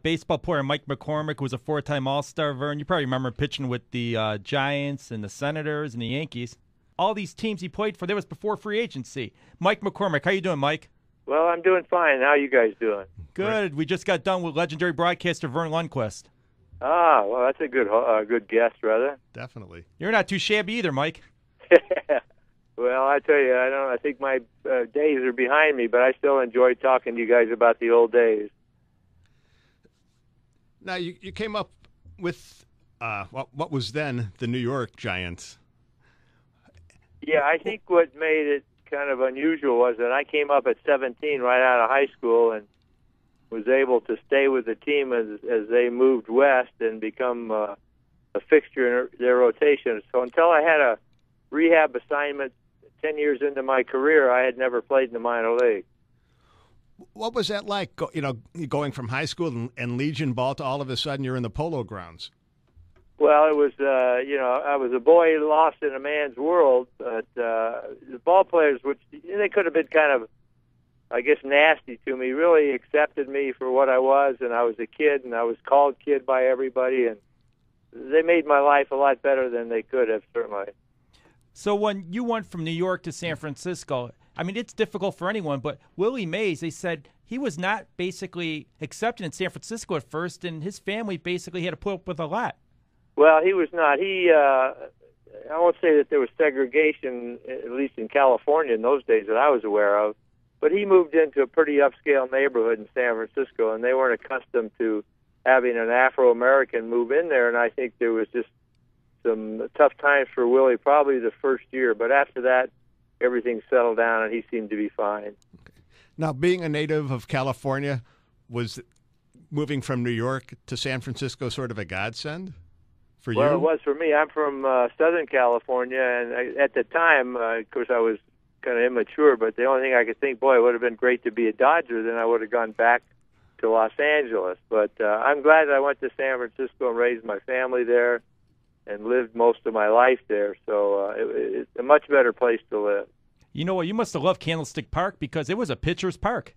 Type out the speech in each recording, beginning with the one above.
Baseball player Mike McCormick was a four-time All-Star. Vern, you probably remember pitching with the Giants and the Senators and the Yankees. All these teams he played for, that was before free agency. Mike McCormick, how you doing, Mike? Well, I'm doing fine. How you guys doing? Good. We just got done with legendary broadcaster Vern Lundquist. Ah, well, that's a good guest, rather. Definitely. You're not too shabby either, Mike. Well, I tell you, I think my days are behind me, but I still enjoy talking to you guys about the old days. Now, you came up with what was then the New York Giants. Yeah, I think what made it kind of unusual was that I came up at 17 right out of high school and was able to stay with the team as they moved west and become a fixture in their rotation. So until I had a rehab assignment 10 years into my career, I had never played in the minor league. What was that like, going from high school and Legion ball to all of a sudden you're in the Polo Grounds? Well, it was, I was a boy lost in a man's world, but the ball players, which they could have been kind of, I guess, nasty to me, really accepted me for what I was, and I was a kid, and I was called kid by everybody, and they made my life a lot better than they could have, certainly. So when you went from New York to San Francisco, I mean, it's difficult for anyone, but Willie Mays, they said he was not basically accepted in San Francisco at first, and his family basically had to put up with a lot. Well, he was not. I won't say that there was segregation, at least in California in those days that I was aware of, but he moved into a pretty upscale neighborhood in San Francisco, and they weren't accustomed to having an Afro-American move in there, and I think there was just some tough times for Willie probably the first year, but after that, everything settled down, and he seemed to be fine. Okay. Now, being a native of California, was moving from New York to San Francisco sort of a godsend for you? Well, it was for me. I'm from Southern California, and at the time, of course, I was kind of immature, but the only thing I could think, boy, it would have been great to be a Dodger, then I would have gone back to Los Angeles. But I'm glad that I went to San Francisco and raised my family there and lived most of my life there. So it's a much better place to live. You know what? You must have loved Candlestick Park because it was a pitcher's park.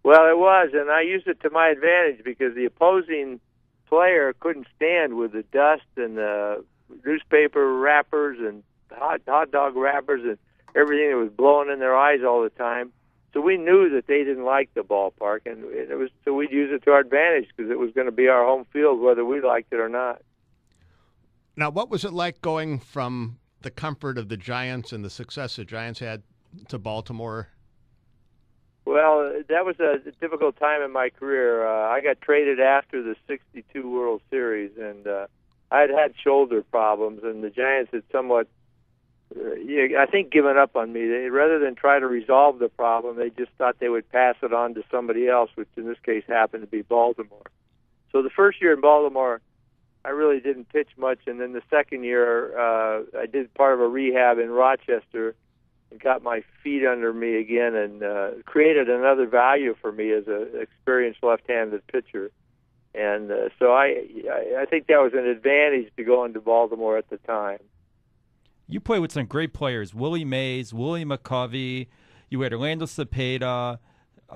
Well, it was, and I used it to my advantage because the opposing player couldn't stand with the dust and the newspaper wrappers and hot dog wrappers and everything that was blowing in their eyes all the time. So we knew that they didn't like the ballpark, and so we'd use it to our advantage because it was going to be our home field whether we liked it or not. Now, what was it like going from the comfort of the Giants and the success the Giants had to Baltimore? Well, that was a difficult time in my career. I got traded after the '62 World Series, and I had shoulder problems, and the Giants had somewhat, I think, given up on me. Rather than try to resolve the problem, they just thought they would pass it on to somebody else, which in this case happened to be Baltimore. So the first year in Baltimore, I really didn't pitch much, and then the second year, I did part of a rehab in Rochester and got my feet under me again and created another value for me as an experienced left-handed pitcher. And so I think that was an advantage to go into Baltimore at the time. You played with some great players, Willie Mays, Willie McCovey. You had Orlando Cepeda,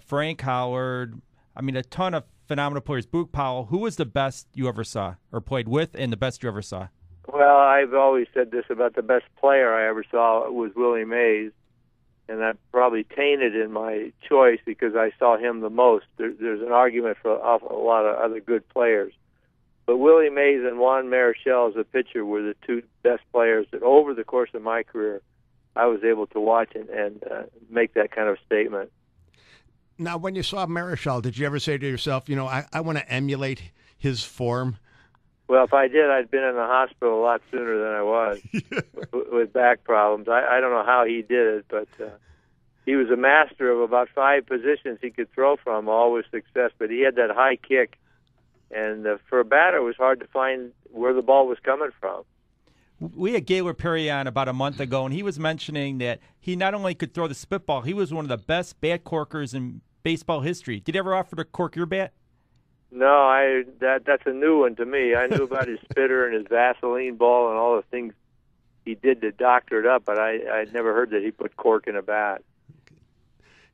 Frank Howard. I mean, a ton of phenomenal players. Boog Powell. Who was the best you ever saw or played with and the best you ever saw? Well, I've always said this about the best player I ever saw was Willie Mays, and that probably tainted in my choice because I saw him the most. There's an argument for a lot of other good players. But Willie Mays and Juan Marichal as a pitcher were the two best players that over the course of my career I was able to watch and make that kind of statement. Now, when you saw Marichal, did you ever say to yourself, I want to emulate his form? Well, if I did, I'd been in the hospital a lot sooner than I was with back problems. I don't know how he did it, but he was a master of about 5 positions he could throw from, all with success. But he had that high kick, and for a batter, it was hard to find where the ball was coming from. We had Gaylor Perry on about a month ago, and he was mentioning that he not only could throw the spitball, he was one of the best bat corkers in baseball history. Did you ever offer to cork your bat? No, that's a new one to me. I knew about his spitter and his Vaseline ball and all the things he did to doctor it up, but I'd never heard that he put cork in a bat.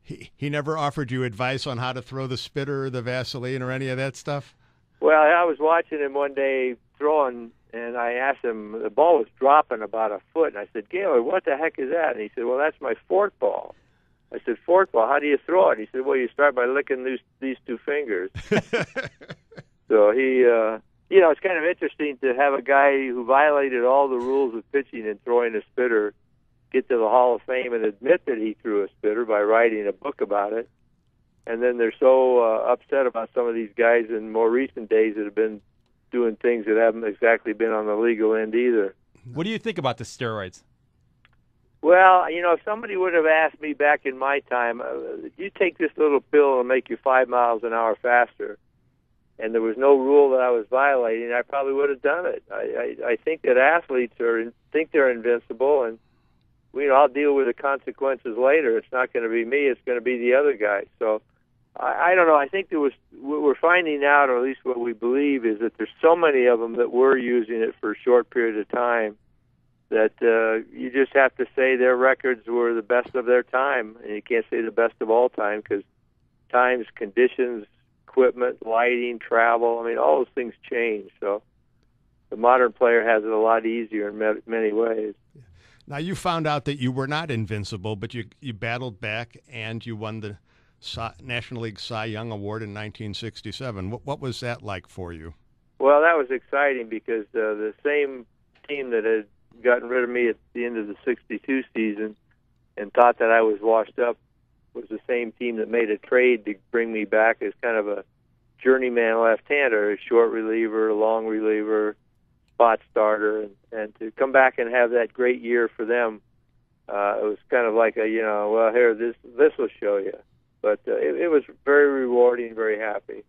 He never offered you advice on how to throw the spitter or the Vaseline or any of that stuff? Well, I was watching him one day throwing, and I asked him, the ball was dropping about a foot, and I said, Gaylord, what the heck is that? And he said, well, that's my fork ball. I said, fork ball, how do you throw it? He said, well, you start by licking these two fingers. So he, it's kind of interesting to have a guy who violated all the rules of pitching and throwing a spitter get to the Hall of Fame and admit that he threw a spitter by writing a book about it. And then they're so upset about some of these guys in more recent days that have been doing things that haven't exactly been on the legal end either. What do you think about the steroids? Well, if somebody would have asked me back in my time, you take this little pill and make you 5 miles an hour faster, and there was no rule that I was violating, I probably would have done it. I think that athletes think they're invincible, and I'll deal with the consequences later. It's not going to be me; it's going to be the other guy. So I don't know. I think what we're finding out, or at least what we believe, is that there's so many of them that were using it for a short period of time that you just have to say their records were the best of their time, and you can't say the best of all time because times, conditions, equipment, lighting, travel, all those things change. So the modern player has it a lot easier in many ways. Now, you found out that you were not invincible, but you battled back and you won the National League Cy Young Award in 1967. What was that like for you? Well, that was exciting because the same team that had gotten rid of me at the end of the 62 season and thought that I was washed up was the same team that made a trade to bring me back as kind of a journeyman left-hander, a short reliever, a long reliever, spot starter, and to come back and have that great year for them, it was kind of like here, this will show you. But it was very rewarding, very happy.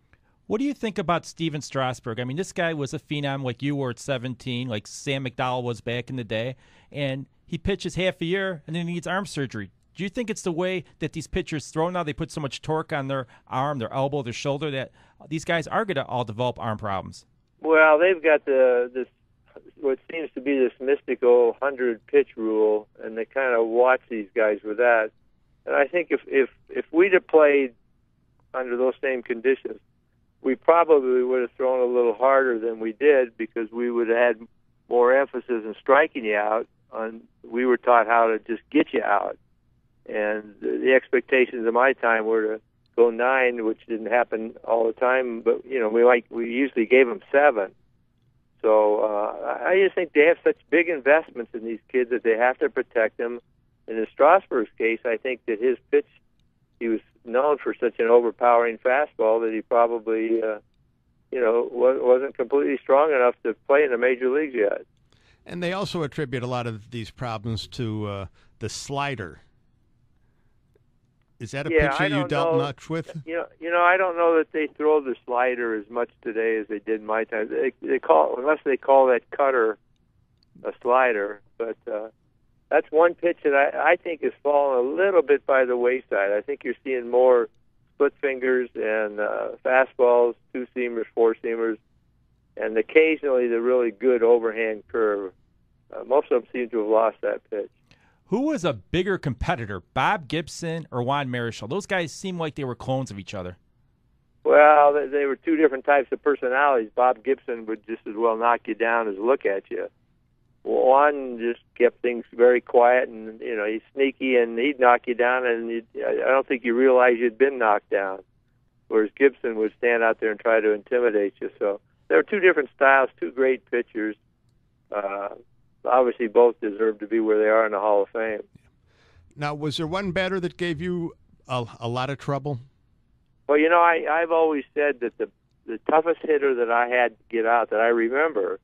What do you think about Steven Strasburg? This guy was a phenom like you were at 17, like Sam McDowell was back in the day, and he pitches half a year and then he needs arm surgery. Do you think it's the way that these pitchers throw now? They put so much torque on their arm, their elbow, their shoulder, that these guys are going to all develop arm problems. Well, they've got this what seems to be this mystical 100-pitch rule, and they kind of watch these guys with that. And I think if we'd have played under those same conditions, we probably would have thrown a little harder than we did because we would have had more emphasis in striking you out. We were taught how to just get you out. And the expectations of my time were to go 9, which didn't happen all the time, but we usually gave them 7. So I just think they have such big investments in these kids that they have to protect them. In Strasburg's case, I think that his pitch, he was known for such an overpowering fastball that he probably wasn't completely strong enough to play in the major leagues yet. And they also attribute a lot of these problems to the slider. Is that a pitcher you dealt much with? I don't know that they throw the slider as much today as they did in my time. Unless they call that cutter a slider. But that's one pitch that I think has fallen a little bit by the wayside. I think you're seeing more split fingers and fastballs, 2-seamers, 4-seamers, and occasionally the really good overhand curve. Most of them seem to have lost that pitch. Who was a bigger competitor, Bob Gibson or Juan Marichal? Those guys seem like they were clones of each other. Well, they were two different types of personalities. Bob Gibson would just as well knock you down as look at you. Juan just kept things very quiet, and he's sneaky, and he'd knock you down, and I don't think you realize you'd been knocked down. Whereas Gibson would stand out there and try to intimidate you. So there were two different styles, two great pitchers. Obviously, both deserve to be where they are in the Hall of Fame. Now, was there one batter that gave you a lot of trouble? Well, I've always said that the toughest hitter that I had to get out that I remember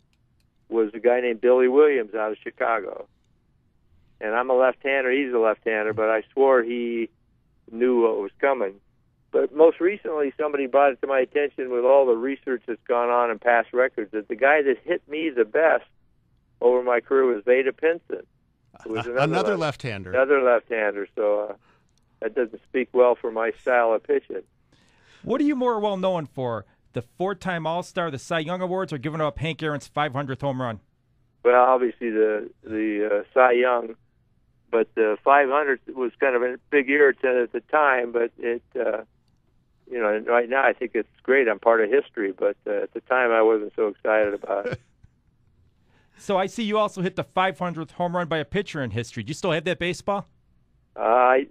was a guy named Billy Williams out of Chicago. And I'm a left-hander, he's a left-hander, but I swore he knew what was coming. But most recently, somebody brought it to my attention with all the research that's gone on in past records that the guy that hit me the best over my career was Vada Pinson. Who was another left-hander. Another left-hander, so that doesn't speak well for my style of pitching. What are you more well known for? The 4-time All-Star, the Cy Young Awards, or giving up Hank Aaron's 500th home run? Well, obviously the Cy Young, But the 500 was kind of a big irritant at the time, but it, right now I think it's great. I'm part of history, but at the time I wasn't so excited about it. So I see you also hit the 500th home run by a pitcher in history. Do you still have that baseball? I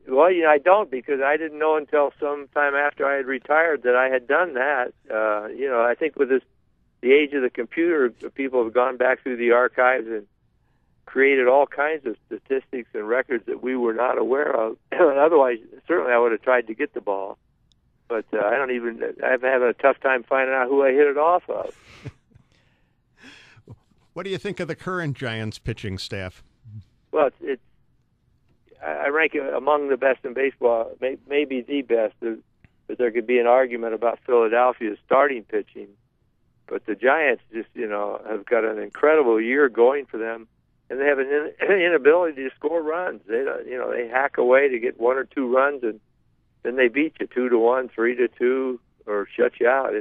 don't, because I didn't know until some time after I had retired that I had done that. I think with the age of the computer, people have gone back through the archives and created all kinds of statistics and records that we were not aware of. Otherwise, certainly I would have tried to get the ball. But I'm having a tough time finding out who I hit it off of. What do you think of the current Giants pitching staff? Well, I rank it among the best in baseball, maybe the best. But there could be an argument about Philadelphia's starting pitching. But the Giants just, have got an incredible year going for them, and they have an inability to score runs. They hack away to get 1 or 2 runs, and then they beat you 2-1, 3-2, or shut you out.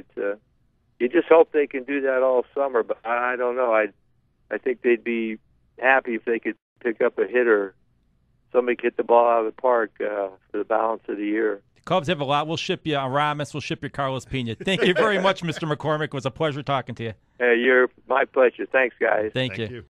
You just hope they can do that all summer, but I don't know. I think they'd be happy if they could pick up a hitter. Somebody could hit the ball out of the park for the balance of the year. The Cubs have a lot. We'll ship you Aramis. We'll ship you Carlos Pena. Thank you very much, Mr. McCormick. It was a pleasure talking to you. You're my pleasure. Thanks, guys. Thank you.